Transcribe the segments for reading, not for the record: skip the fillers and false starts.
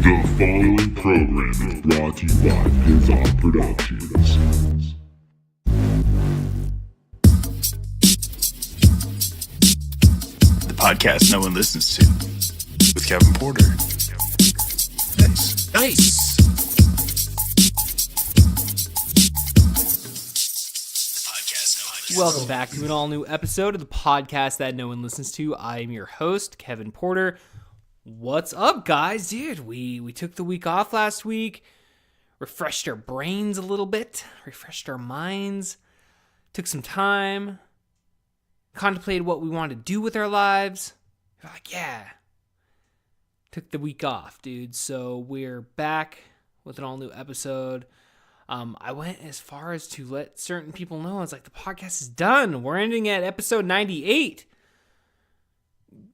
The following program is brought to you by Pizza Productions. The podcast no one listens to with Kevin Porter. Nice. Welcome back to an all-new episode of the podcast that no one listens to. I am your host, Kevin Porter. What's up, guys? Dude, we took the week off last week, refreshed our brains a little bit, refreshed our minds, took some time, contemplated what we wanted to do with our lives. We're like, yeah, took the week off, dude. So we're back with an all-new episode. I went as far as to let certain people know, it's like, the podcast is done. We're ending at episode 98.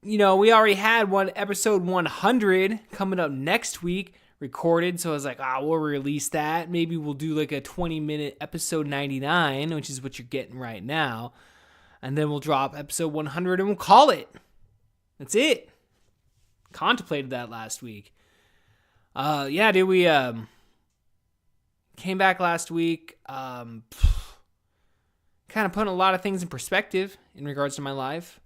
You know, we already had episode 100 coming up next week recorded. So I was like, we'll release that. Maybe we'll do like a 20-minute episode 99, which is what you're getting right now. And then we'll drop episode 100 and we'll call it. That's it. Contemplated that last week. Yeah, dude, we came back last week, kind of putting a lot of things in perspective in regards to my life,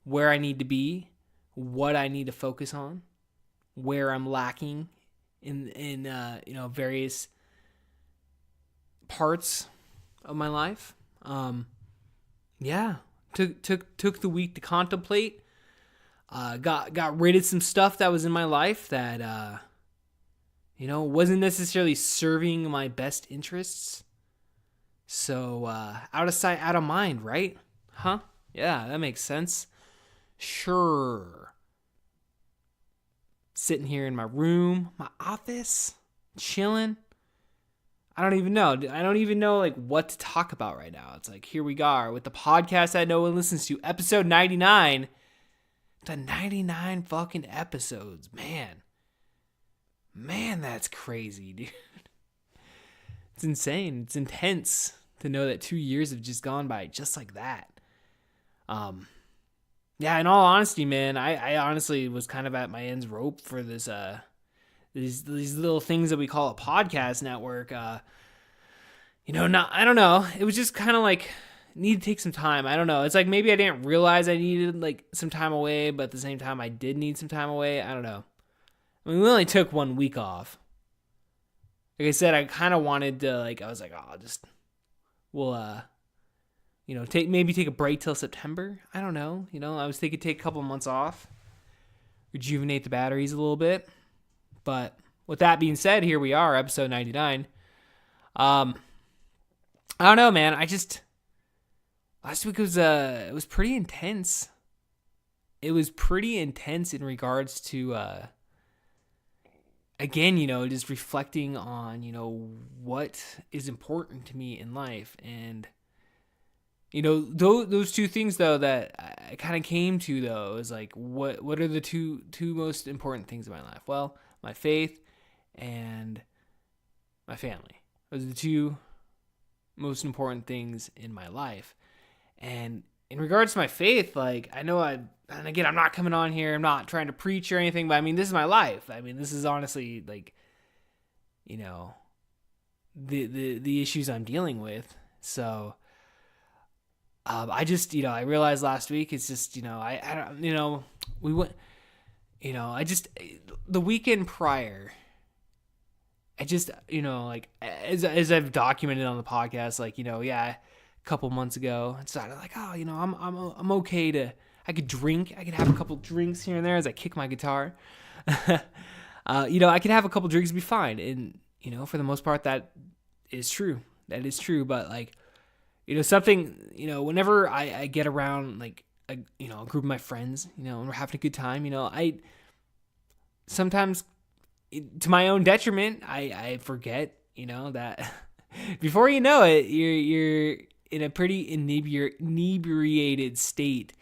where I need to be, what I need to focus on, where I'm lacking in various parts of my life. Took the week to contemplate. Got rid of some stuff that was in my life that wasn't necessarily serving my best interests. So, out of sight, out of mind, right? Huh? Yeah, that makes sense. Sure. Sitting here in my room, my office, chilling. I don't even know like what to talk about right now. It's like, here we are with the podcast that no one listens to, episode 99. The 99 fucking episodes, man. Man, that's crazy, dude. It's insane. It's intense to know that 2 years have just gone by just like that. Yeah, in all honesty, man, I honestly was kind of at my end's rope for this, these little things that we call a podcast network. I don't know. It was just kind of like, need to take some time. I don't know. It's like maybe I didn't realize I needed like some time away, but at the same time I did need some time away. I don't know. I mean, we only took 1 week off. Like I said, I kind of wanted to, I was like, we'll take a break till September. I don't know. I was thinking take a couple months off, rejuvenate the batteries a little bit. But with that being said, here we are, episode 99. I don't know, man. Last week it was pretty intense. It was pretty intense in regards to, again, just reflecting on, what is important to me in life. And, those two things, though, that I kind of came to, though, is like, what are the two most important things in my life? Well, my faith and my family. Those are the two most important things in my life. And in regards to my faith, like, I know and again, I'm not coming on here, I'm not trying to preach or anything, but I mean, this is my life. I mean, this is honestly, like, the issues I'm dealing with. So, I just, I realized last week, it's just, we went, the weekend prior, I just, as I've documented on the podcast, like, a couple months ago, I decided like, I'm okay I could drink. I could have a couple drinks here and there as I kick my guitar. I could have a couple drinks and be fine. And, for the most part, that is true. That is true. But, like, something, whenever I get around, like, a group of my friends, and we're having a good time, I sometimes, to my own detriment, I forget, that before you know it, you're in a pretty inebriated state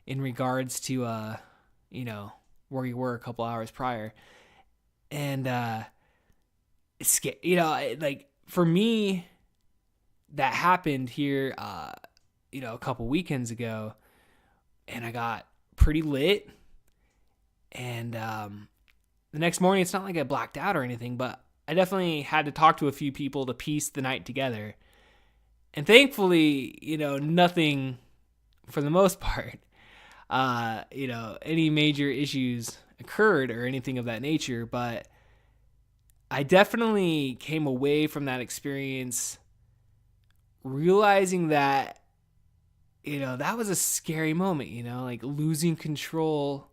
in regards to, where you were a couple hours prior. And, it's, like, for me, that happened here, a couple weekends ago, and I got pretty lit, and the next morning, it's not like I blacked out or anything, but I definitely had to talk to a few people to piece the night together. And thankfully, nothing for the most part, any major issues occurred or anything of that nature. But I definitely came away from that experience realizing that, that was a scary moment, like losing control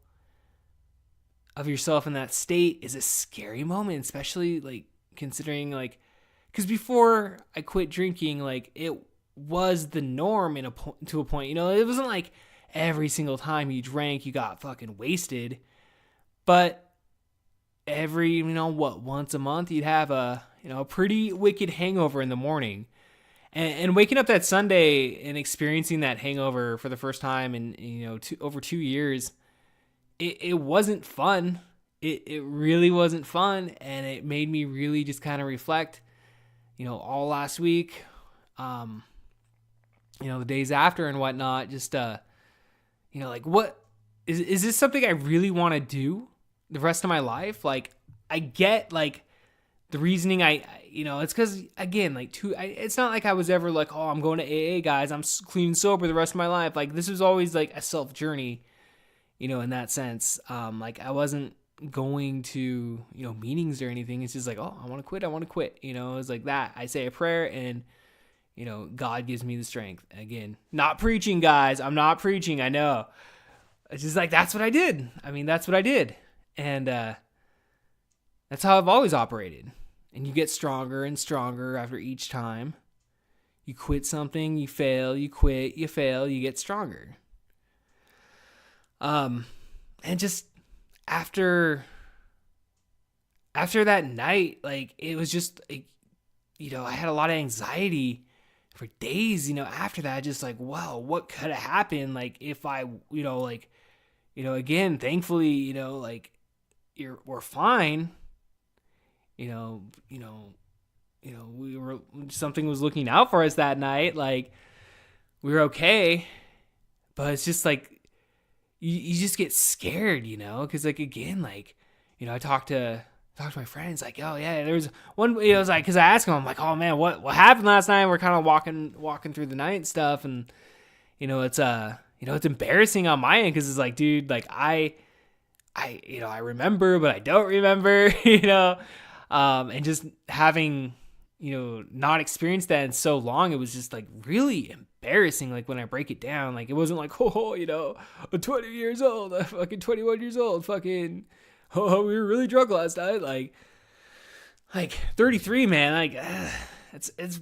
of yourself in that state is a scary moment, especially like considering like, because before I quit drinking, like it was the norm to a point, it wasn't like every single time you drank, you got fucking wasted, but every, once a month you'd have a pretty wicked hangover in the morning. And waking up that Sunday and experiencing that hangover for the first time in, over 2 years, it wasn't fun. It really wasn't fun. And it made me really just kind of reflect, all last week, the days after and whatnot, just, like what is this something I really want to do the rest of my life? Like I get like the reasoning it's because again, like it's not like I was ever like, oh, I'm going to AA, guys, I'm clean and sober the rest of my life. Like this was always like a self journey, in that sense. Like I wasn't going to, meetings or anything. It's just like, oh, I want to quit. It was like that. I say a prayer and, God gives me the strength. Again, not preaching, guys. I'm not preaching. I know. It's just like, that's what I did. That's what I did. And, that's how I've always operated. And you get stronger and stronger after each time. You quit something, you fail, you quit, you fail, you get stronger. And just after that night, like it was just like, I had a lot of anxiety for days, after that, just like, wow, what could have happened? Like if I, again, thankfully, we're fine. We were, something was looking out for us that night. Like we were okay, but it's just like, you just get scared, cause like, again, like, I talked to my friends like, oh yeah, there was one, it was like, cause I asked him, I'm like, oh man, what happened last night? We're kind of walking through the night and stuff. And, it's it's embarrassing on my end. Cause it's like, dude, like I remember, but I don't remember, and just having, not experienced that in so long, it was just like really embarrassing. Like when I break it down, like it wasn't like, I'm 20 years old, I'm fucking 21 years old, fucking, we were really drunk last night. Like 33, man, like it's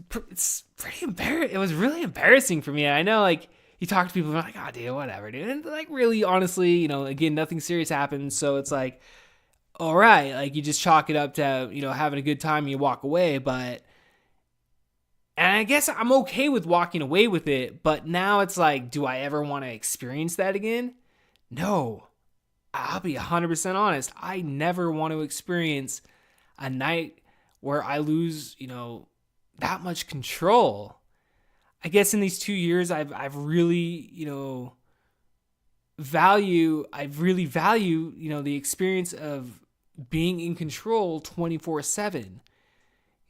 pretty embarrassing. It was really embarrassing for me. I know, like you talk to people, and like, oh dude, whatever, dude. And like really, honestly, again, nothing serious happened. So it's like, all right, like you just chalk it up to, having a good time and you walk away. And I guess I'm okay with walking away with it, but now it's like, do I ever want to experience that again? No, I'll be 100% honest. I never want to experience a night where I lose, that much control. I guess in these 2 years, I've really, value, the experience of being in control 24/7.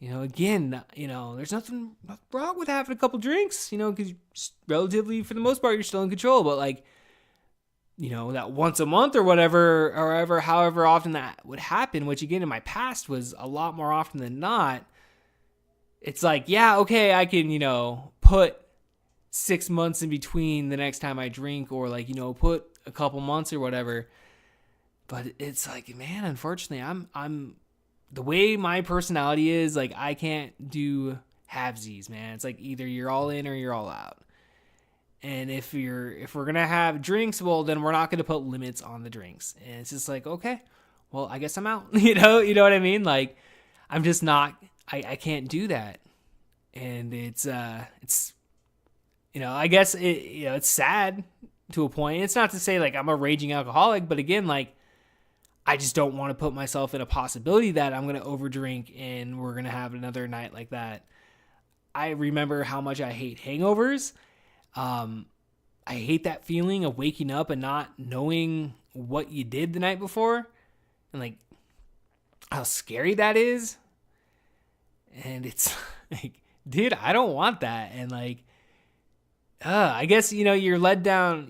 Again, there's nothing wrong with having a couple drinks, because relatively, for the most part, you're still in control. But like, that once a month or whatever, or however often that would happen, which again, in my past was a lot more often than not. It's like, yeah, okay, I can, put 6 months in between the next time I drink, or like, put a couple months or whatever. But it's like, man, unfortunately, I'm the way my personality is, like, I can't do halvesies, man. It's like either you're all in or you're all out. And if we're going to have drinks, well, then we're not going to put limits on the drinks. And it's just like, okay, well, I guess I'm out. You know what I mean? Like, I'm just not, I can't do that. And it's I guess it's sad to a point. It's not to say like I'm a raging alcoholic, but again, like, I just don't want to put myself in a possibility that I'm going to overdrink and we're going to have another night like that. I remember how much I hate hangovers. I hate that feeling of waking up and not knowing what you did the night before and like how scary that is. And it's like, dude, I don't want that. And like, I guess, you're led down,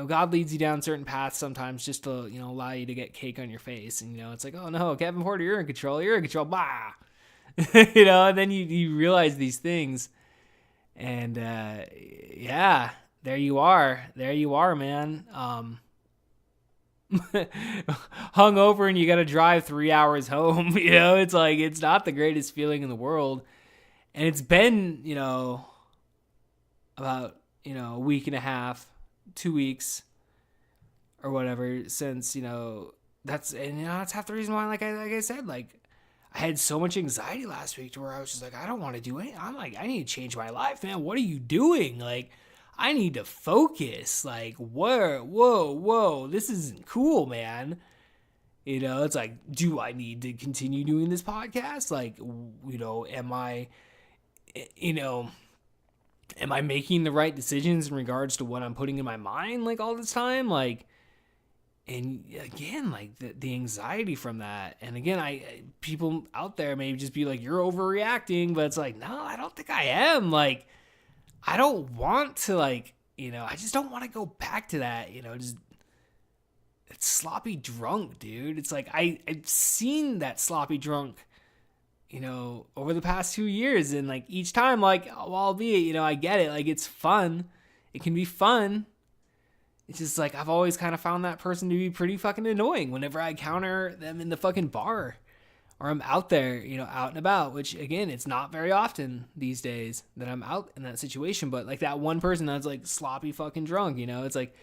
God leads you down certain paths sometimes just to, allow you to get cake on your face. And, it's like, oh no, Kevin Porter, you're in control, bah. And then you realize these things. And, yeah, there you are, man. Hung over and you got to drive 3 hours home. It's like, it's not the greatest feeling in the world. And it's been, about, a week and a half, 2 weeks or whatever since, that's half the reason why, like I said, like I had so much anxiety last week to where I was just like, I don't want to do anything. I'm like, I need to change my life, man. What are you doing? Like, I need to focus. Like, whoa, this isn't cool, man. It's like, do I need to continue doing this podcast? Like, am I making the right decisions in regards to what I'm putting in my mind, like, all this time? Like, and again, like the anxiety from that. And again, people out there may just be like, you're overreacting, but it's like, no, I don't think I am. Like, I don't want to, like, I just don't want to go back to that, just it's sloppy drunk, dude. It's like, I've seen that sloppy drunk, over the past 2 years. And like each time, like, albeit, I get it. Like, it's fun. It can be fun. It's just like, I've always kind of found that person to be pretty fucking annoying whenever I encounter them in the fucking bar or I'm out there, out and about, which again, it's not very often these days that I'm out in that situation. But like that one person that's like sloppy fucking drunk, it's like,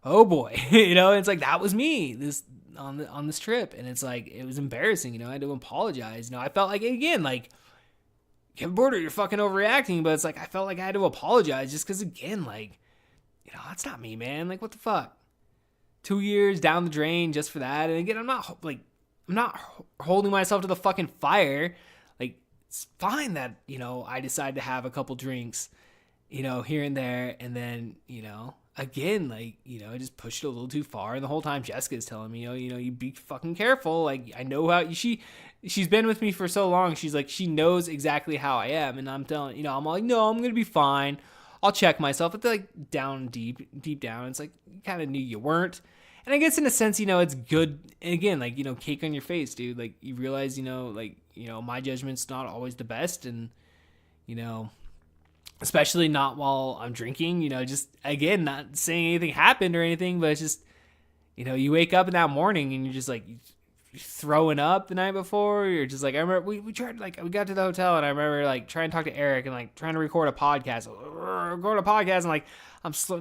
oh boy, it's like, that was me on this trip. And it's like, it was embarrassing, I had to apologize. I felt like, again, like, Kevin Porter, you're fucking overreacting, but it's like, I felt like I had to apologize just because, again, like, that's not me, man. Like, what the fuck? 2 years down the drain just for that. And again, I'm not holding myself to the fucking fire. Like, it's fine that, I decide to have a couple drinks, here and there. And then, again, like, I just pushed it a little too far. And the whole time Jessica's telling me, you be fucking careful. Like, I know how she's been with me for so long. She's like, she knows exactly how I am. And I'm telling, I'm like, no, I'm going to be fine. I'll check myself. It's like down deep down. It's like, you kind of knew you weren't. And I guess in a sense, it's good. And again, like, cake on your face, dude. Like, you realize, my judgment's not always the best. And, especially not while I'm drinking, just, again, not saying anything happened or anything, but it's just, you wake up in that morning and you're just like throwing up the night before. You're just like, I remember we tried, like, we got to the hotel and I remember like trying to talk to Eric and like trying to record a podcast, and like,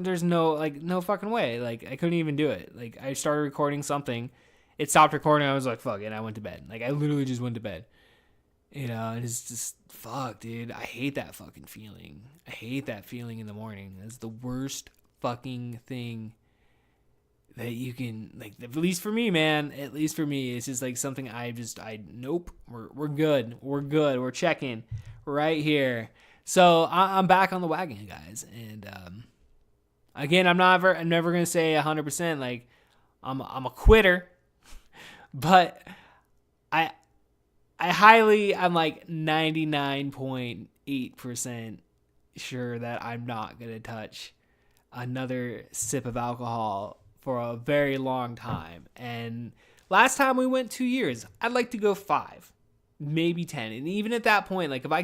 there's no fucking way. Like, I couldn't even do it. Like, I started recording something, it stopped recording. I was like, fuck it. And I went to bed. Like, I literally just went to bed. And it's just, fuck, dude. I hate that fucking feeling. I hate that feeling in the morning. That's the worst fucking thing that you can, like, at least for me, man. At least for me, it's just like something nope. We're good. We're checking right here. So I'm back on the wagon, guys. And again, I'm never gonna say 100%. Like, I'm a quitter, but I'm like 99.8% sure that I'm not going to touch another sip of alcohol for a very long time. And last time we went 2 years, I'd like to go 5, maybe 10. And even at that point, like, if I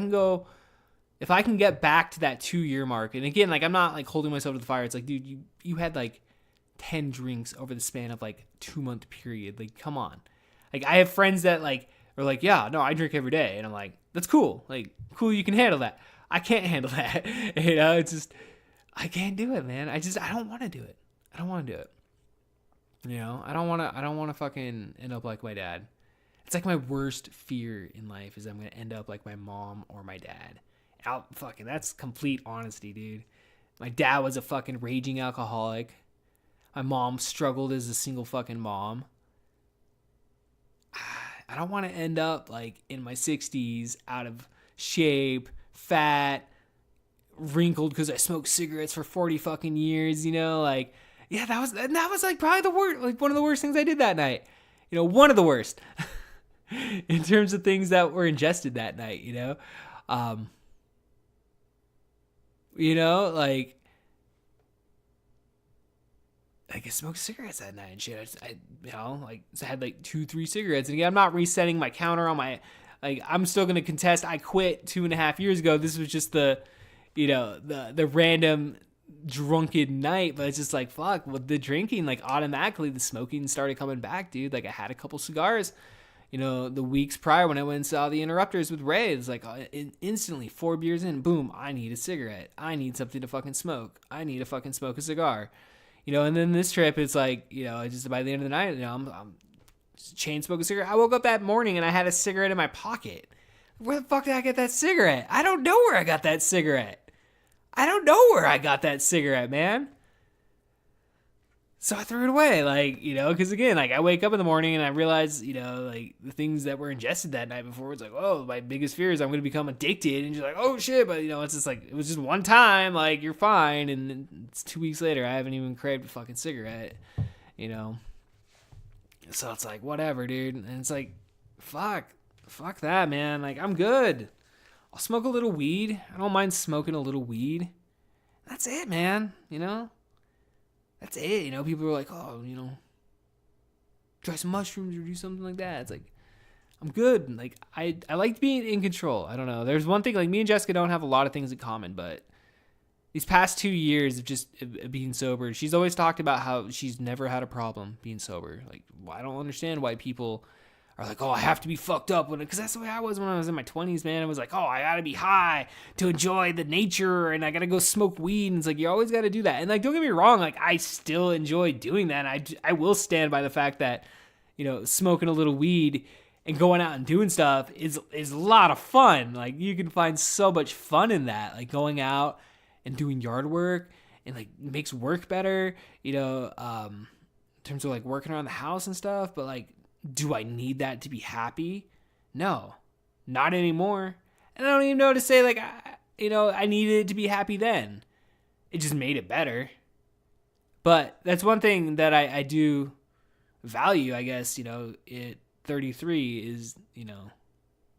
can get back to that 2-year mark, and again, like, I'm not like holding myself to the fire. It's like, dude, you had like 10 drinks over the span of like 2-month period. Like, come on. Like, I have friends that like, are like, yeah, no, I drink every day. And I'm like, that's cool. Like, cool, you can handle that. I can't handle that. It's just, I can't do it, man. I don't want to do it. I don't want to do it. I don't want to fucking end up like my dad. It's like my worst fear in life is I'm going to end up like my mom or my dad. That's complete honesty, dude. My dad was a fucking raging alcoholic. My mom struggled as a single fucking mom. I don't want to end up like in my 60s, out of shape, fat, wrinkled because I smoked cigarettes for 40 fucking years, like, yeah, that was like probably the worst, like one of the worst things I did that night, one of the worst. in terms of things that were ingested that night, like I smoked cigarettes that night and shit. I had like 2-3 cigarettes. And again, I'm not resetting my counter on my, like, I'm still going to contest. I quit 2.5 years ago. This was just the random drunken night, but it's just like, fuck, with the drinking, like automatically the smoking started coming back, dude. Like I had a couple cigars, the weeks prior when I went and saw the Interrupters with Ray. It's like instantly 4 beers in, boom, I need a cigarette. I need something to fucking smoke. I need to fucking smoke a cigar. And then this trip, it's like, just by the end of the night, I'm chain smoking a cigarette. I woke up that morning and I had a cigarette in my pocket. Where the fuck did I get that cigarette? I don't know where I got that cigarette. Man. So I threw it away, like, because again, like I wake up in the morning and I realize, like the things that were ingested that night before, it's like, oh, my biggest fear is I'm going to become addicted. And you're like, oh shit. But, it's just like, it was just one time, like you're fine. And it's 2 weeks later, I haven't even craved a fucking cigarette, So it's like, whatever, dude. And it's like, fuck that, man. Like, I'm good. I'll smoke a little weed. I don't mind smoking a little weed. That's it, man. That's it. People are like, oh, try some mushrooms or do something like that. It's like, I'm good. Like, I like being in control. I don't know. There's one thing, like me and Jessica don't have a lot of things in common, but these past 2 years of just being sober, she's always talked about how she's never had a problem being sober. Like, I don't understand why people are like, oh, I have to be fucked up, because that's the way I was when I was in my 20s, man. It was like, oh, I gotta be high to enjoy the nature, and I gotta go smoke weed. And it's like, you always gotta do that. And like, don't get me wrong, like I still enjoy doing that. And I will stand by the fact that, smoking a little weed and going out and doing stuff is a lot of fun. Like, you can find so much fun in that, like going out and doing yard work, and like makes work better, in terms of like working around the house and stuff. But like, do I need that to be happy? No, not anymore. And I don't even know to say like, I needed it to be happy then. It just made it better. But that's one thing that I do value, I guess, at 33 is,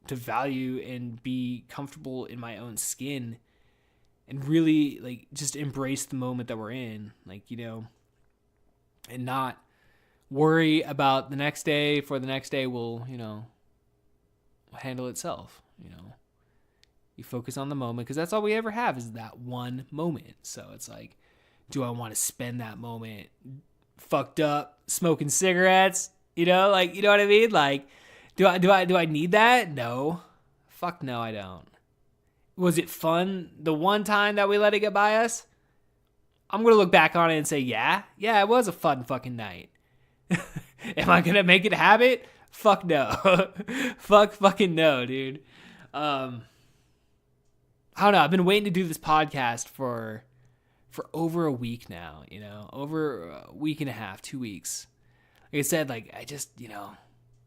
to value and be comfortable in my own skin and really like just embrace the moment that we're in, like, and not worry about the next day, for the next day will, handle itself. You focus on the moment, because that's all we ever have is that one moment. So it's like, do I want to spend that moment fucked up smoking cigarettes? Like, you know what I mean? Like, do I need that? No. Fuck no, I don't. Was it fun the one time that we let it get by us? I'm going to look back on it and say, yeah, it was a fun fucking night. Am I gonna make it a habit? Fuck no. Fuck fucking no, dude. I don't know. I've been waiting to do this podcast for over a week now, over a week and a half, 2 weeks. Like I said, like I just, there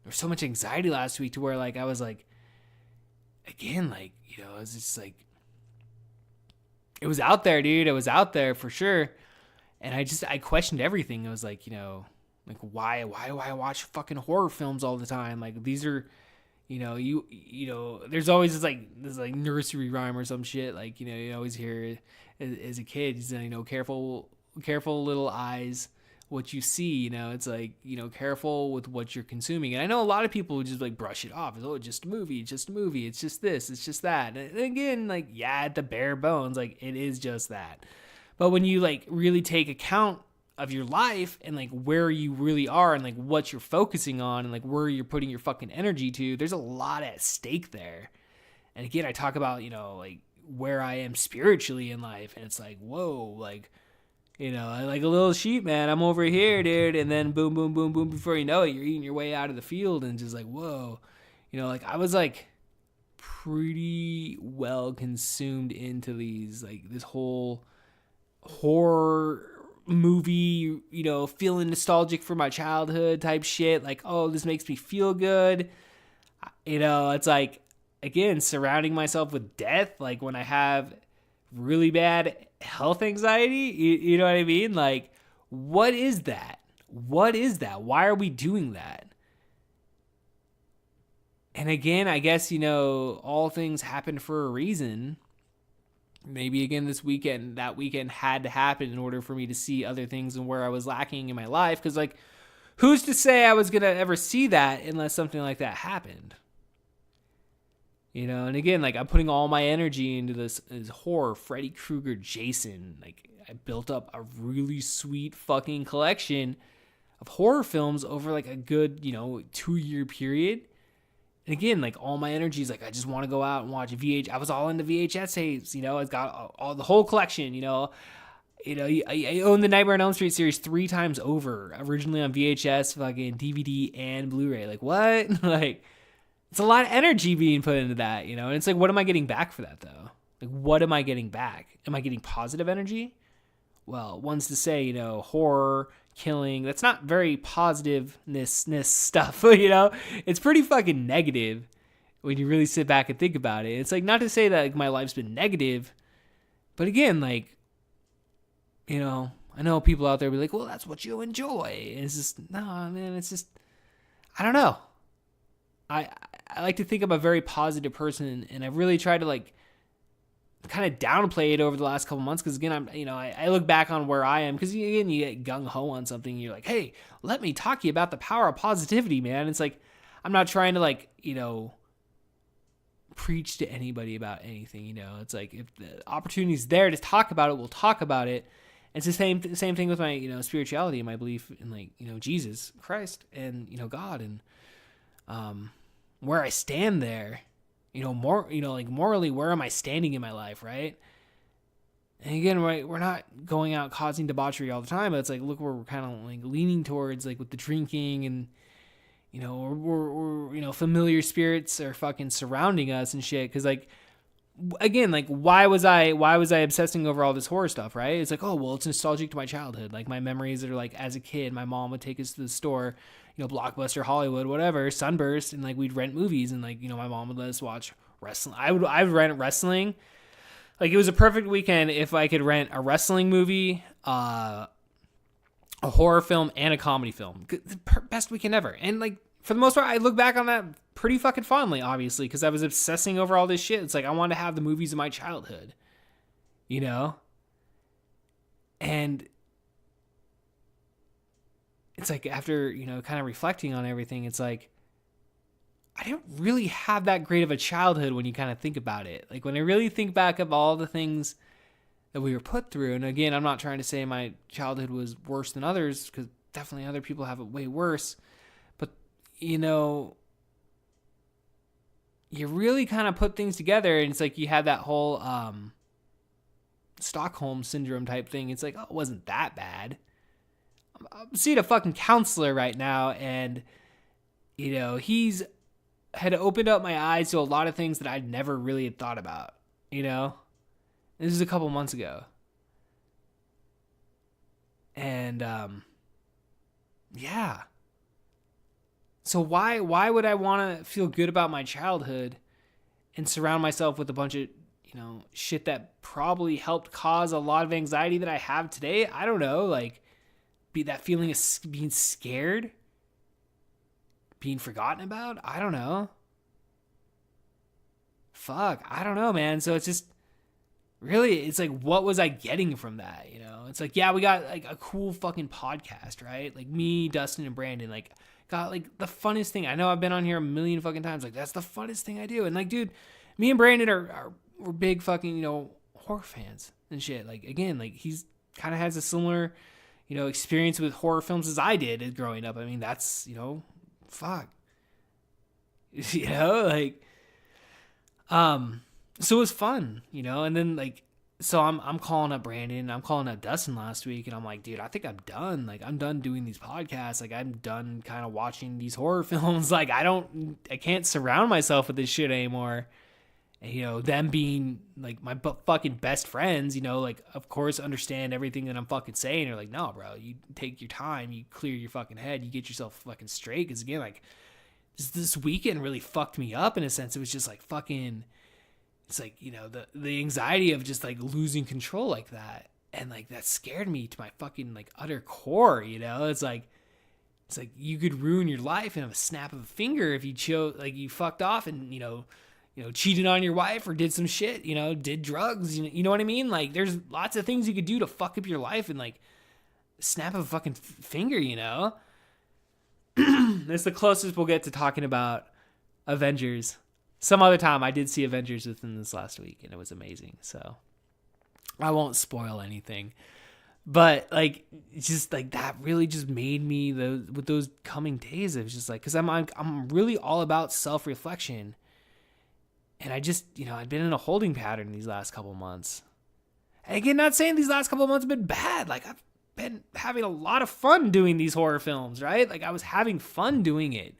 was so much anxiety last week to where like I was like, again, like, it was just like, it was out there, dude. It was out there for sure. And I questioned everything. I was like, like, why do I watch fucking horror films all the time? Like, these are, there's always this nursery rhyme or some shit. Like, you always hear as a kid, careful little eyes, what you see, it's like, careful with what you're consuming. And I know a lot of people just like brush it off as, oh, just a movie. It's just this, it's just that. And again, like, yeah, at the bare bones, like it is just that. But when you like really take account of your life and like where you really are and like what you're focusing on and like where you're putting your fucking energy to, there's a lot at stake there. And again, I talk about, like where I am spiritually in life, and it's like, whoa, like, I like a little sheep, man. I'm over here, dude. And then boom, boom, boom, boom. Before you know it, you're eating your way out of the field, and just like, whoa, like I was like pretty well consumed into this whole horror movie, feeling nostalgic for my childhood type shit. Like, oh, this makes me feel good. It's like, again, surrounding myself with death. Like when I have really bad health anxiety, you know what I mean? Like, what is that? Why are we doing that? And again, I guess, all things happen for a reason. Maybe again this weekend, that weekend had to happen in order for me to see other things and where I was lacking in my life. Because, like, who's to say I was going to ever see that unless something like that happened? And again, like, I'm putting all my energy into this horror, Freddy Krueger, Jason. Like, I built up a really sweet fucking collection of horror films over, like, a good, 2-year period. And again, like, all my energy is like, I just want to go out and watch I was all into VHS tapes, I've got all the whole collection, I own the Nightmare on Elm Street series 3 times over, originally on VHS, fucking DVD, and Blu-ray. Like, what? Like, it's a lot of energy being put into that, and it's like, what am I getting back for that, though? Like, what am I getting back? Am I getting positive energy? Well, one's to say, horror, killing, that's not very positiveness stuff, it's pretty fucking negative when you really sit back and think about it. It's like, not to say that, like, my life's been negative, but again, like, I know people out there be like, well, that's what you enjoy. And it's just, no, man, it's just, I don't know. I like to think I'm a very positive person, and I've really tried to, like, kind of downplay it over the last couple months, because again, I look back on where I am, because again, you get gung-ho on something, you're like, hey, let me talk to you about the power of positivity, man. It's like, I'm not trying to, like, preach to anybody about anything, it's like, if the opportunity's there to talk about it, we'll talk about it. It's the same thing with my, spirituality and my belief in, like, Jesus Christ and, God, and where I stand there. More, like, morally, where am I standing in my life, right? And again, right, we're not going out causing debauchery all the time, but it's like, look where we're kind of, like, leaning towards, like, with the drinking, and, we're familiar spirits are fucking surrounding us and shit. Cause, like, again, like, why was I obsessing over all this horror stuff, right? It's like, oh, well, it's nostalgic to my childhood. Like, my memories that are, like, as a kid, my mom would take us to the store, Blockbuster, Hollywood, whatever, Sunburst, and, like, we'd rent movies, and, like, my mom would let us watch wrestling. I would rent wrestling. Like, it was a perfect weekend if I could rent a wrestling movie, a horror film, and a comedy film. Best weekend ever. And, like, for the most part, I look back on that pretty fucking fondly, obviously, because I was obsessing over all this shit. It's like, I wanted to have the movies of my childhood, And it's like, after, kind of reflecting on everything, it's like, I didn't really have that great of a childhood when you kind of think about it. Like, when I really think back of all the things that we were put through, and again, I'm not trying to say my childhood was worse than others, because definitely other people have it way worse, but, you really kind of put things together, and it's like, you had that whole Stockholm syndrome type thing. It's like, oh, it wasn't that bad. I'm seeing a fucking counselor right now, and, he's had opened up my eyes to a lot of things that I'd never really had thought about, This is a couple months ago. And, yeah. So why would I want to feel good about my childhood and surround myself with a bunch of, shit that probably helped cause a lot of anxiety that I have today? I don't know, like, be that feeling of being scared, being forgotten about. I don't know. Fuck, I don't know, man. So it's just, really, it's like, what was I getting from that? It's like, yeah, we got, like, a cool fucking podcast, right? Like, me, Dustin, and Brandon, like, got, like, the funnest thing. I know I've been on here a million fucking times. Like, that's the funnest thing I do. And, like, dude, me and Brandon we're big fucking, horror fans and shit. Like, again, like, he's kind of has a similar, experience with horror films as I did growing up. I mean, that's, fuck. Like, so it was fun, and then, like, so I'm calling up Brandon, I'm calling up Dustin last week, and I'm like, dude, I think I'm done. Like, I'm done doing these podcasts. Like, I'm done kind of watching these horror films. Like, I can't surround myself with this shit anymore. And, them being, like, my fucking best friends, like, of course, understand everything that I'm fucking saying. They're like, no, bro, you take your time, you clear your fucking head, you get yourself fucking straight. Because, again, like, this weekend really fucked me up in a sense. It was just, like, fucking, it's like, the anxiety of just, like, losing control like that. And, like, that scared me to my fucking, like, utter core, It's like, It's like you could ruin your life in a snap of a finger if you chose, like you fucked off and, cheated on your wife or did some shit, did drugs, you know what I mean? Like there's lots of things you could do to fuck up your life in like snap of a fucking finger, That's the closest we'll get to talking about Avengers. Some other time I did see Avengers within this last week and it was amazing. So I won't spoil anything. But like, it's just like that really just made me with those coming days. It was just like, cause I'm really all about self-reflection. And I just, I'd been in a holding pattern these last couple months. And again, not saying these last couple months have been bad. Like I've been having a lot of fun doing these horror films, right? Like I was having fun doing it.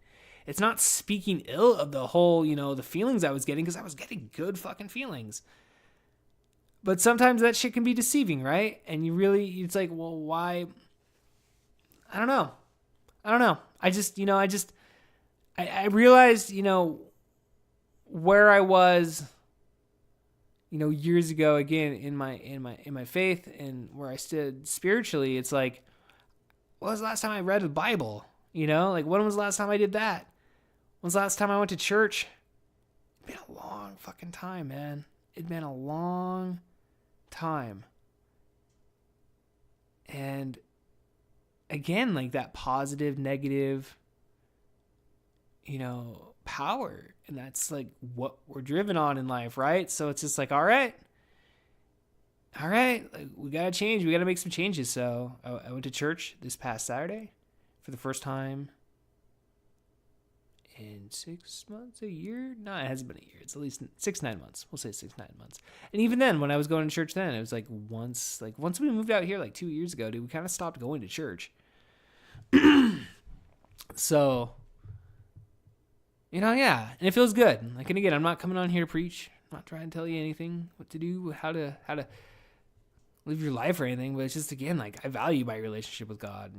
It's not speaking ill of the whole, the feelings I was getting, because I was getting good fucking feelings. But sometimes that shit can be deceiving, right? And it's like, well, why? I don't know. I realized, where I was, years ago, again, in my faith and where I stood spiritually. It's like, when was the last time I read the Bible? Like when was the last time I did that? When was the last time I went to church? It's been a long fucking time, man. It's been a long time. And again, like that positive, negative, power. And that's like what we're driven on in life, right? So it's just like, all right, like, we got to change. We got to make some changes. So I went to church this past Saturday for the first time in 6 months, a year. No, it hasn't been a year. It's at least 6-9 months. We'll say 6-9 months. And even then, when I was going to church then, it was like once we moved out here like 2 years ago, dude, we kind of stopped going to church. So, yeah, and it feels good. Like, and again, I'm not coming on here to preach. I'm not trying to tell you anything, what to do, how to live your life or anything, but it's just, again, like, I value my relationship with God.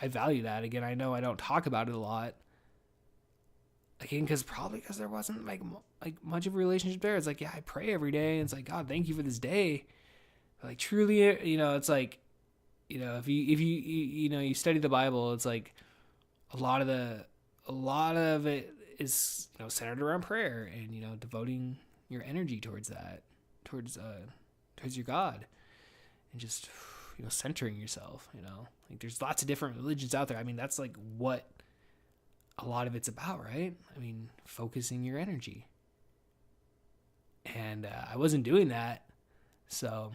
I value that. Again, I know I don't talk about it a lot. Again, because there wasn't like much of a relationship there. It's like, yeah, I pray every day. And it's like, God, thank you for this day. But like truly, it's like, if you study the Bible, it's like a lot of it is, centered around prayer and, devoting your energy towards that, towards your God, and just, centering yourself, like there's lots of different religions out there. I mean, that's like what a lot of it's about, right? I mean, focusing your energy. And I wasn't doing that. So,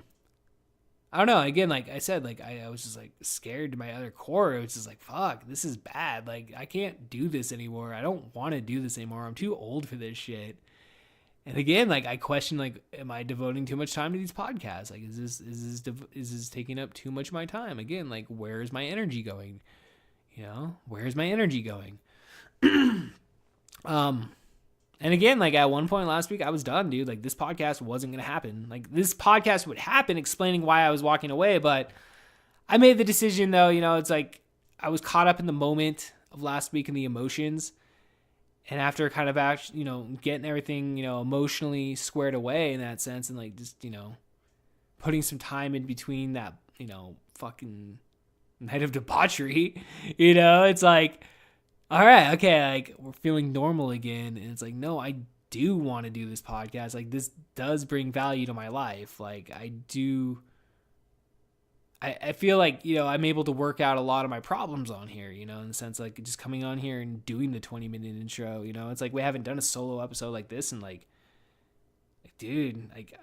I don't know. Again, like I said, like I was just like scared to my other core. It was just like, fuck, this is bad. Like I can't do this anymore. I don't want to do this anymore. I'm too old for this shit. And again, like I question, like, am I devoting too much time to these podcasts? Like, is this taking up too much of my time? Again, like, where is my energy going? Where's my energy going? And again, like at one point last week, I was done, dude. Like this podcast wasn't going to happen. Like this podcast would happen explaining why I was walking away. But I made the decision though, it's like I was caught up in the moment of last week and the emotions. And after kind of actually, getting everything, emotionally squared away in that sense and like just, putting some time in between that, fucking night of debauchery, it's like, all right, okay, like we're feeling normal again. And it's like, no, I do want to do this podcast. Like this does bring value to my life. Like I feel like, I'm able to work out a lot of my problems on here, in the sense like just coming on here and doing the 20-minute intro, it's like we haven't done a solo episode like this and like dude, like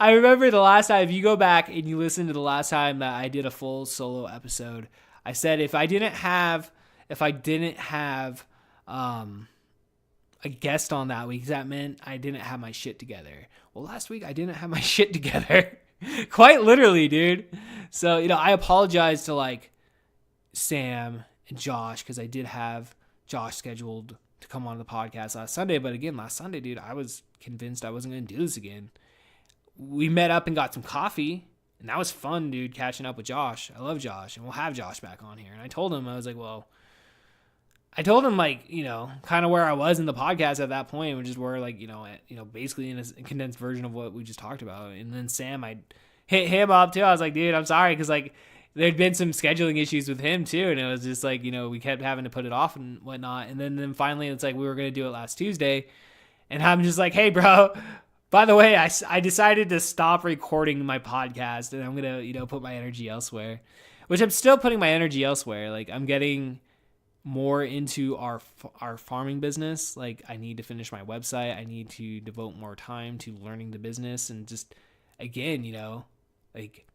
I remember the last time, if you go back and you listen to the last time that I did a full solo episode, I said if I didn't have a guest on that week, that meant I didn't have my shit together. Well, last week I didn't have my shit together. Quite literally, dude. So, I apologize to like Sam and Josh because I did have Josh scheduled to come on the podcast last Sunday. But again, last Sunday, dude, I was convinced I wasn't going to do this again. We met up and got some coffee. And that was fun, dude, catching up with Josh. I love Josh. And we'll have Josh back on here. And I told him, I was like, like, kind of where I was in the podcast at that point, which is where like, basically in a condensed version of what we just talked about. And then Sam, I hit him up too. I was like, dude, I'm sorry. Cause like, there'd been some scheduling issues with him too, and it was just like, you know, we kept having to put it off and whatnot. And then finally it's like we were gonna do it last Tuesday, and I'm just like, hey, bro. By the way, I decided to stop recording my podcast, and I'm gonna, you know, put my energy elsewhere. Which I'm still putting my energy elsewhere. Like, I'm getting more into our farming business. Like, I need to finish my website. I need to devote more time to learning the business, and just, again, you know, like,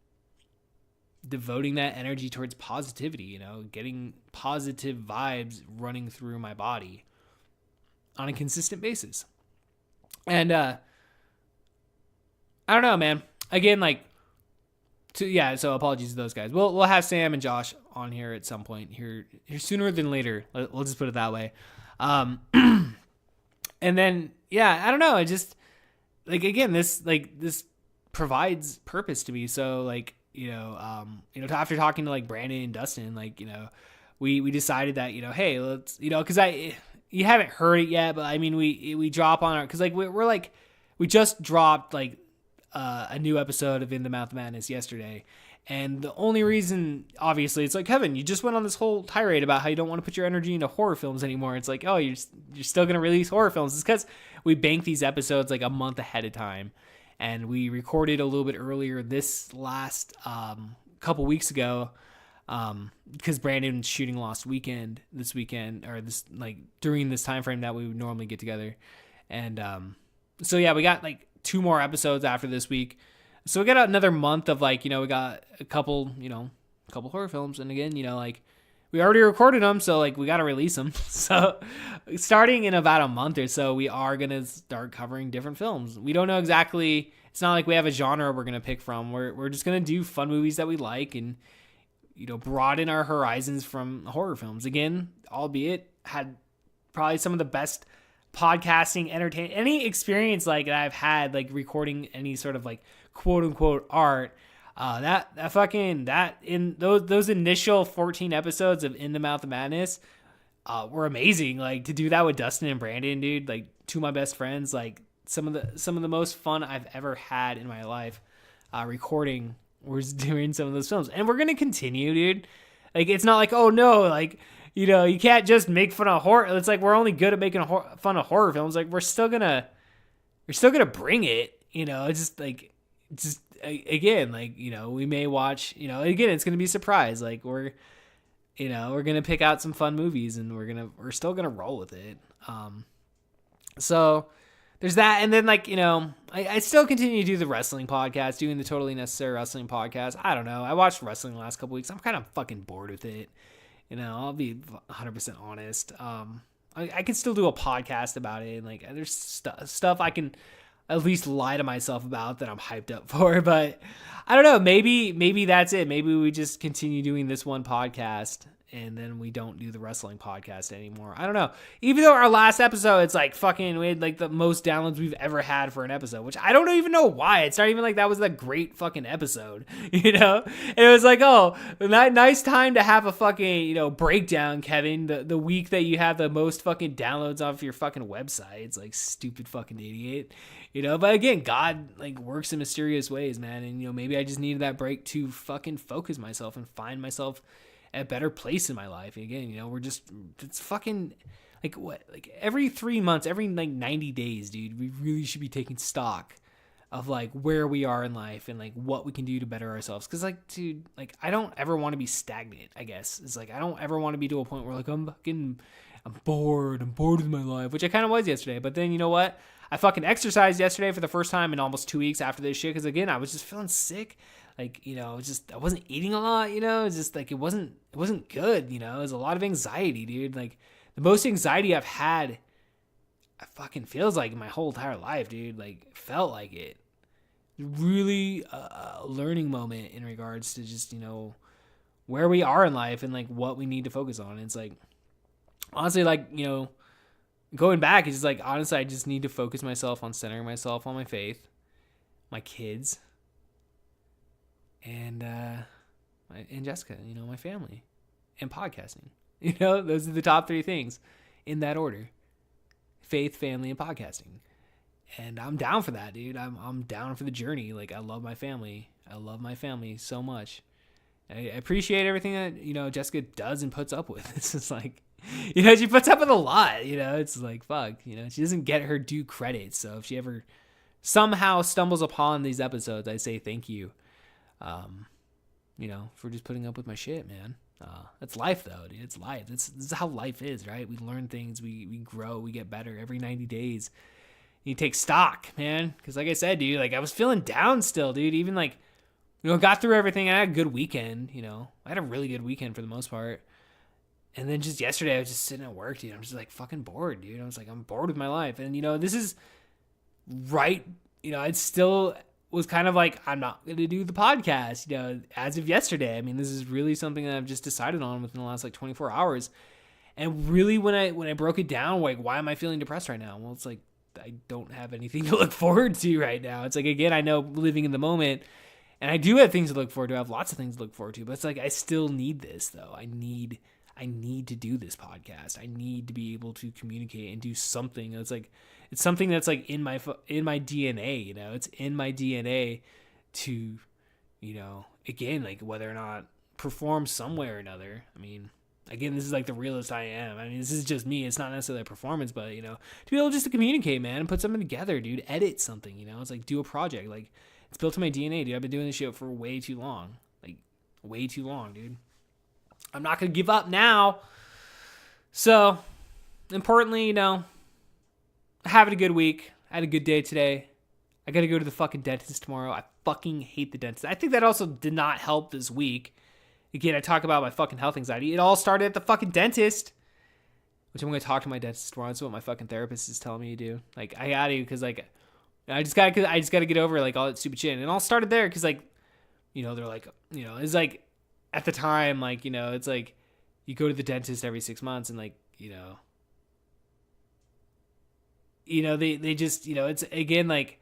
devoting that energy towards positivity, you know, getting positive vibes running through my body on a consistent basis. And I don't know, man. Again, like, so apologies to those guys. We'll have Sam and Josh on here at some point here sooner than later. We'll just put it that way. And then, yeah, I don't know. I just, like, again, this provides purpose to me. So, like, you know, after talking to, like, Brandon and Dustin, like, you know, we decided that, you know, hey, let's, you know, because you haven't heard it yet, but I mean, we drop on our, because, like, we're like, we just dropped, like, a new episode of In the Mouth of Madness yesterday. And the only reason, obviously, it's like, Kevin, you just went on this whole tirade about how you don't want to put your energy into horror films anymore. It's like, oh, you're still going to release horror films. It's because we bank these episodes like a month ahead of time. And we recorded a little bit earlier this last couple weeks ago, because Brandon's shooting Lost Weekend this weekend, or this, like, during this time frame that we would normally get together. And so, yeah, we got, like, 2 more episodes after this week. So we got another month of, like, you know, we got a couple horror films. And again, you know, like, we already recorded them, so, like, we got to release them. So starting in about a month or so, we are going to start covering different films. We don't know exactly. It's not like we have a genre we're going to pick from. We're just going to do fun movies that we like and, you know, broaden our horizons from horror films. Again, albeit had probably some of the best podcasting, any experience like that I've had, like, recording any sort of, like, quote unquote art. That in those initial 14 episodes of In the Mouth of Madness were amazing. Like, to do that with Dustin and Brandon, dude, like, 2 of my best friends, like, some of the most fun I've ever had in my life recording was doing some of those films. And we're gonna continue, dude. Like, it's not like, oh no, like, you know, you can't just make fun of horror. It's like, we're only good at making fun of horror films. Like, we're still gonna bring it, you know. It's just again, like, you know, we may watch, you know, again, it's gonna be a surprise. Like, we're gonna pick out some fun movies, and we're still gonna roll with it. So there's that. And then, like, you know, I still continue to do the wrestling podcast, doing the Totally Necessary Wrestling podcast. I don't know. I watched wrestling the last couple weeks. I'm kind of fucking bored with it. You know, I'll be 100% honest. I can still do a podcast about it. And, like, there's stuff I can at least lie to myself about that I'm hyped up for. But I don't know. Maybe that's it. Maybe we just continue doing this one podcast, and then we don't do the wrestling podcast anymore. I don't know. Even though our last episode, it's like fucking, we had like the most downloads we've ever had for an episode, which I don't even know why. It's not even like that was a great fucking episode, you know? And it was like, oh, nice time to have a fucking, you know, breakdown, Kevin, the week that you have the most fucking downloads off your fucking website. It's like, stupid fucking idiot, you know? But again, God, like, works in mysterious ways, man. And, you know, maybe I just needed that break to fucking focus myself and find myself a better place in my life. And again, you know, it's fucking, like, what, like, every 3 months, every, like, 90 days, dude, we really should be taking stock of, like, where we are in life and, like, what we can do to better ourselves. Because, like, dude, like, I don't ever want to be stagnant, I guess. It's like, I don't ever want to be to a point where, like, I'm bored with my life, which I kind of was yesterday. But then, you know what? I fucking exercised yesterday for the first time in almost 2 weeks after this shit. Because, again, I was just feeling sick. Like, you know, I wasn't eating a lot, you know. It's just, like, it wasn't good, you know. It was a lot of anxiety, dude. Like, the most anxiety I've had, I fucking feels like, in my whole entire life, dude. Like, felt like it. Really a learning moment in regards to just, you know, where we are in life and, like, what we need to focus on. And it's like, honestly, like, you know, going back, it's just like, honestly, I just need to focus myself on centering myself on my faith, my kids, and Jessica, you know, my family, and podcasting. You know, those are the top 3 things in that order: faith, family, and podcasting. And I'm down for that, dude. I'm down for the journey. Like, I love my family. I love my family so much. I appreciate everything that, you know, Jessica does and puts up with. It's just like, you know, she puts up with a lot, you know, it's like, fuck, you know, she doesn't get her due credit. So if she ever somehow stumbles upon these episodes, I say thank you, you know, for just putting up with my shit, man. It's life though, dude. It's life. This is how life is, right? We learn things, we grow, we get better every 90 days. You take stock, man. Because like I said, dude, like I was feeling down still, dude. Even like, you know, got through everything. I had a good weekend, you know. I had a really good weekend for the most part. And then just yesterday, I was just sitting at work, dude. I'm just like fucking bored, dude. I was like, I'm bored with my life. And, you know, this is right. You know, I still was kind of like, I'm not going to do the podcast, you know, as of yesterday. I mean, this is really something that I've just decided on within the last like 24 hours. And really, when I broke it down, like, why am I feeling depressed right now? Well, it's like, I don't have anything to look forward to right now. It's like, again, I know living in the moment, and I do have things to look forward to. I have lots of things to look forward to, but it's like, I still need this though. I need to do this podcast. I need to be able to communicate and do something. It's like, it's something that's like in my DNA, you know, it's in my DNA to, you know, again, like whether or not perform some way or another. I mean, again, this is like the realest I am. I mean, this is just me. It's not necessarily a performance, but, you know, to be able just to communicate, man, and put something together, dude. Edit something, you know. It's like do a project. Like, it's built in my DNA, dude. I've been doing this shit for way too long. Like, way too long, dude. I'm not going to give up now. So, importantly, you know, having a good week. I had a good day today. I got to go to the fucking dentist tomorrow. I fucking hate the dentist. I think that also did not help this week. Again, I talk about my fucking health anxiety. It all started at the fucking dentist, which I'm going to talk to my dentist tomorrow. That's what my fucking therapist is telling me to do. Like, I got to, because, like, I just got to get over, like, all that stupid shit. And it all started there because, like, you know, they're like, you know, it's like, at the time, like, you know, it's like, you go to the dentist every 6 months and, like, you know, they just, you know, it's, again, like,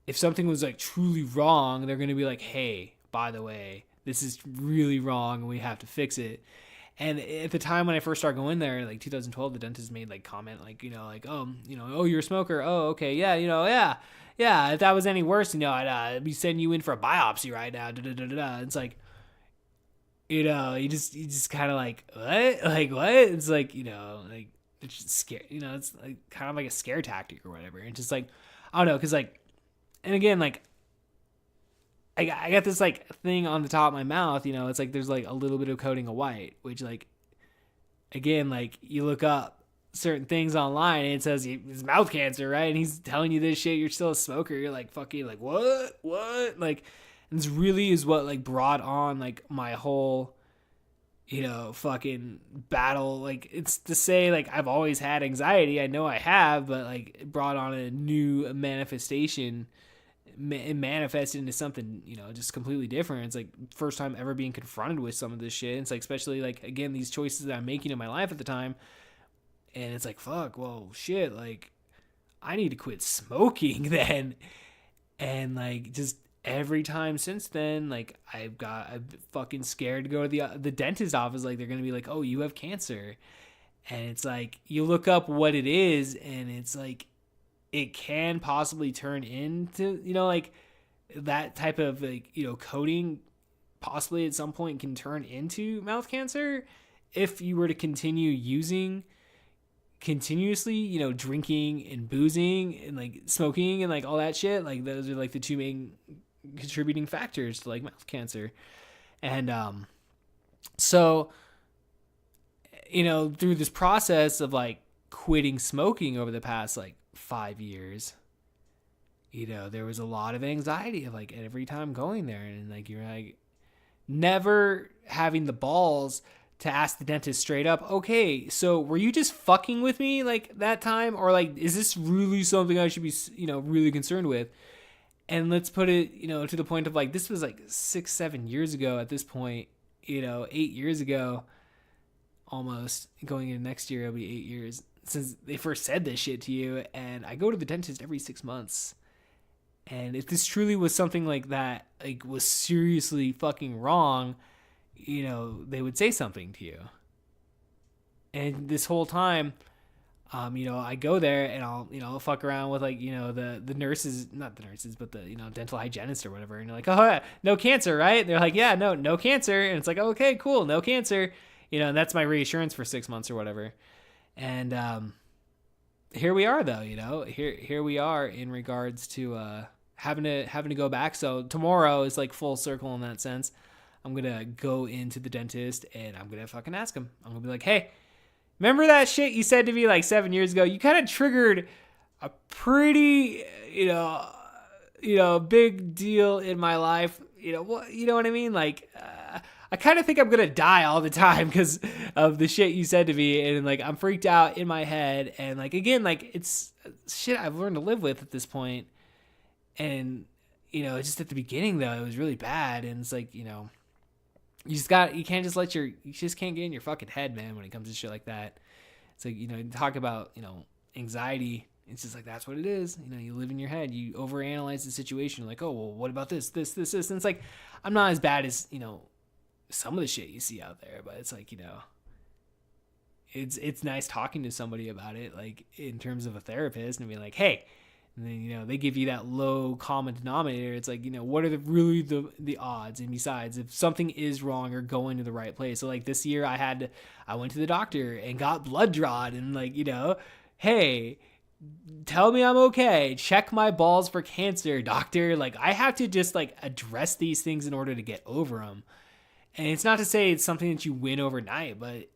if something was, like, truly wrong, they're going to be like, hey, by the way, this is really wrong and we have to fix it. And at the time when I first started going there, like 2012, the dentist made like comment, like, you know, like, you know, oh, you're a smoker. Oh, okay. Yeah. You know, yeah. If that was any worse, you know, I'd be sending you in for a biopsy right now. It's like, you know, you just kind of like, what? Like, what? It's like, you know, like, it's just scare, you know, it's like kind of like a scare tactic or whatever. And just like, I don't know. Cause like, and again, like, I got this like thing on the top of my mouth, you know, it's like there's like a little bit of coating of white, which like, again, like you look up certain things online and it says it's mouth cancer, right? And he's telling you this shit, you're still a smoker. You're like, fucking like, what? Like, and this really is what like brought on like my whole, you know, fucking battle. Like, it's to say like I've always had anxiety. I know I have, but like it brought on a new manifestation. It manifested into something, you know, just completely different. It's like first time ever being confronted with some of this shit. It's like, especially like, again, these choices that I'm making in my life at the time. And it's like, fuck, well, shit, like I need to quit smoking then. And like, just every time since then, like I'm fucking scared to go to the dentist office. Like they're going to be like, oh, you have cancer. And it's like, you look up what it is and it's like, it can possibly turn into, you know, like that type of like, you know, coating possibly at some point can turn into mouth cancer if you were to continue using continuously, you know, drinking and boozing and like smoking and like all that shit. Like those are like the two main contributing factors to like mouth cancer. And so, you know, through this process of like quitting smoking over the past like 5 years, you know, there was a lot of anxiety of like every time going there, and like you're like never having the balls to ask the dentist straight up, okay, so were you just fucking with me like that time, or like is this really something I should be, you know, really concerned with? And let's put it, you know, to the point of like this was like 6-7 years ago at this point, you know, 8 years ago, almost going into next year it'll be 8 years since they first said this shit to you. And I go to the dentist every 6 months. And if this truly was something like that, like was seriously fucking wrong, you know, they would say something to you. And this whole time, I go there and I'll fuck around with like, the nurses, not the nurses, but the, dental hygienist or whatever. And you're like, oh, yeah, no cancer, right? They're like, yeah, no cancer. And it's like, okay, cool. No cancer. And that's my reassurance for 6 months or whatever. And, here we are though, here we are in regards to, having to go back. So tomorrow is like full circle in that sense. I'm going to go into the dentist and I'm going to fucking ask him. I'm going to be like, hey, remember that shit you said to me like 7 years ago? You kind of triggered a pretty, big deal in my life. You know what I mean? Like, I kind of think I'm going to die all the time because of the shit you said to me. And like, I'm freaked out in my head. And like, again, like it's shit I've learned to live with at this point. And, just at the beginning though, it was really bad. And it's like, you just can't get in your fucking head, man, when it comes to shit like that. It's like, talk about, anxiety. It's just like, that's what it is. You live in your head, you overanalyze the situation. Like, oh, well, what about this? And it's like, I'm not as bad as, some of the shit you see out there, but it's like, it's nice talking to somebody about it, like in terms of a therapist, and being like, hey, and then, they give you that low common denominator. It's like, what are the odds? And besides, if something is wrong or going to the right place. So like this year I went to the doctor and got blood drawn and like, hey, tell me I'm okay. Check my balls for cancer, doctor. Like I have to just like address these things in order to get over them. And it's not to say it's something that you win overnight, but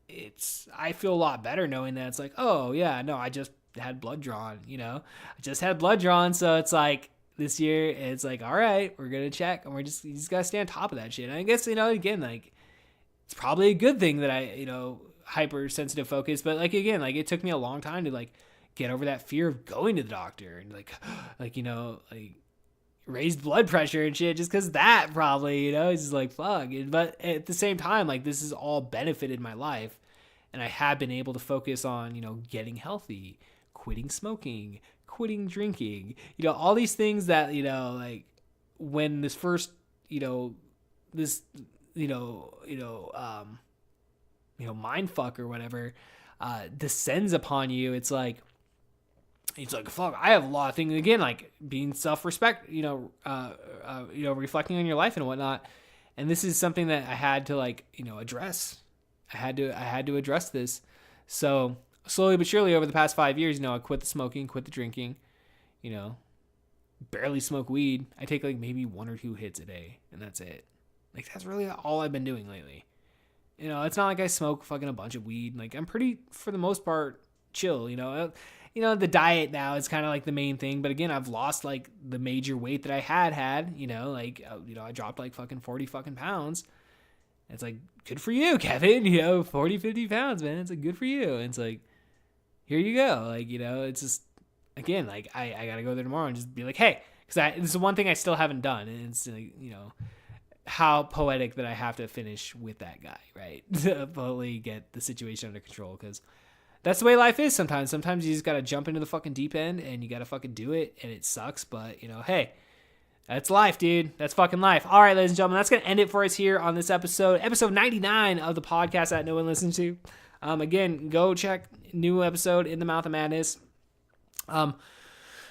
I feel a lot better knowing that it's like, oh yeah, no, I just had blood drawn, I just had blood drawn. So it's like this year it's like, all right, we're going to check and you just got to stay on top of that shit. And I guess, again, like it's probably a good thing that I, hypersensitive focus, but like, again, like it took me a long time to like get over that fear of going to the doctor and like raised blood pressure and shit, just because that probably, it's just like, fuck. But at the same time, like this has all benefited my life and I have been able to focus on, getting healthy, quitting smoking, quitting drinking, all these things that, like when this first, mind fuck or whatever, descends upon you. It's like, fuck, I have a lot of things, again, like being self-respect, reflecting on your life and whatnot. And this is something that I had to like, address. I had to address this. So slowly but surely over the past 5 years, I quit the smoking, quit the drinking, barely smoke weed. I take like maybe 1 or 2 hits a day and that's it. Like that's really all I've been doing lately. It's not like I smoke fucking a bunch of weed. Like I'm pretty, for the most part, chill, the diet now is kind of like the main thing. But again, I've lost like the major weight that I had, I dropped like fucking 40 fucking pounds. It's like, good for you, Kevin, 40, 50 pounds, man. It's like, good for you. And it's like, here you go. Like, it's just, again, like I got to go there tomorrow and just be like, hey, because this is one thing I still haven't done. And it's like, how poetic that I have to finish with that guy, right? To fully get the situation under control. Because that's the way life is sometimes. Sometimes you just got to jump into the fucking deep end and you got to fucking do it. And it sucks. But, hey, that's life, dude. That's fucking life. All right, ladies and gentlemen, that's going to end it for us here on this episode 99 of the podcast that no one listens to. Again, go check new episode In the Mouth of Madness.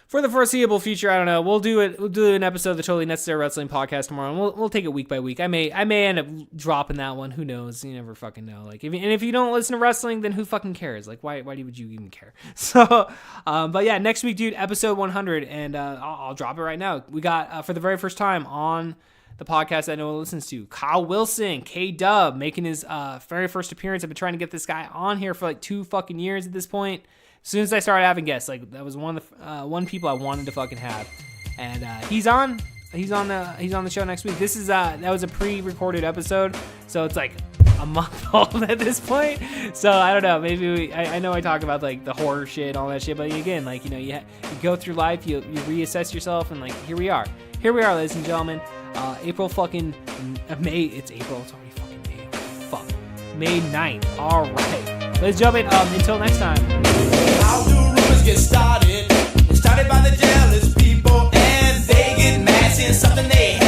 For the foreseeable future, I don't know. We'll do an episode of the Totally Necessary Wrestling podcast tomorrow, and we'll take it week by week. I may end up dropping that one. Who knows? You never fucking know. Like, if you don't listen to wrestling, then who fucking cares? Like, why would you even care? So, but yeah, next week, dude, episode 100, and I'll drop it right now. We got for the very first time on the podcast that no one listens to, Kyle Wilson, K-Dub, making his very first appearance. I've been trying to get this guy on here for like 2 fucking years at this point. As soon as I started having guests, like that was one of the one people I wanted to fucking have, and he's on the show next week. This is that was a pre-recorded episode, so it's like a month old at this point. So I don't know, maybe I know I talk about like the horror shit and all that shit, but again, like you go through life, you reassess yourself, and like here we are, ladies and gentlemen. April fucking May. It's April. It's already fucking May. Fuck. May 9th. All right. Let's jump in. Until next time. How do rumors get started? It's started by the jealous people, and they get mad seeing something they